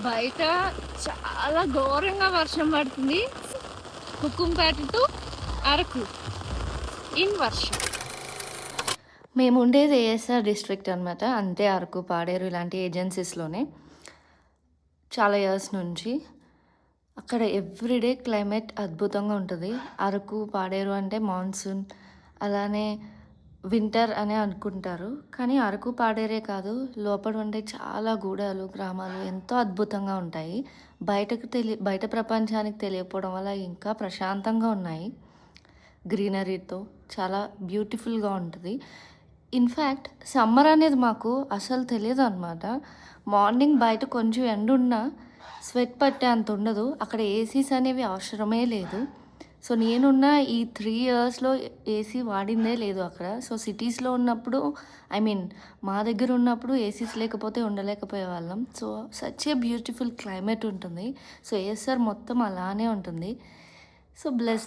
బయట చాలా ఘోరంగా వర్షం పడుతుంది. హుకుంపేట టు అరకు ఇన్ వర్షం. మేము ఉండేది ఏఎస్ఆర్ డిస్ట్రిక్ట్ అనమాట. అంతే అరకు, పాడేరు ఇలాంటి ఏజెన్సీస్‌లోనే. చాలా ఇయర్స్ నుంచి. అక్కడ ఎవ్రీడే క్లైమేట్ అద్భుతంగా ఉంటది. అరకు, పాడేరు అంటే మాన్సూన్, అలానే వింటర్ అనే అనుకుంటారు. కానీ అరకు, పాడేరే కాదు, లోపల ఉండే చాలా గూడాలు, గ్రామాలు ఎంతో అద్భుతంగా ఉంటాయి. బయట ప్రపంచానికి తెలియకపోవడం వల్ల ఇంకా ప్రశాంతంగా ఉన్నాయి. గ్రీనరీతో చాలా బ్యూటిఫుల్‌గా ఉంటది. ఇన్‌ఫ్యాక్ట్ సమ్మర్ అనేది మాకు అసలు తెలీదనమాట. మార్నింగ్ బయట కొంచెం ఎండున్నా స్వెట్ పట్టేంత ఉండదు. అక్కడ ఏసీస్ అనేవి అవసరమే లేదు. సో, నేనున్న ఈ 3 ఇయర్స్‌లో ఏసీ వాడిందే లేదు అక్కడ. సో, సిటీస్‌లో ఉన్నప్పుడు ఐ మీన్ మా దగ్గర ఉన్నప్పుడు ఏసీస్ లేకపోతే ఉండలేకపోయేవాళ్ళం. So, such a beautiful climate ఉంటుంది. సో, ఏఎస్ఆర్ మొత్తం అలానే ఉంటుంది. So, bless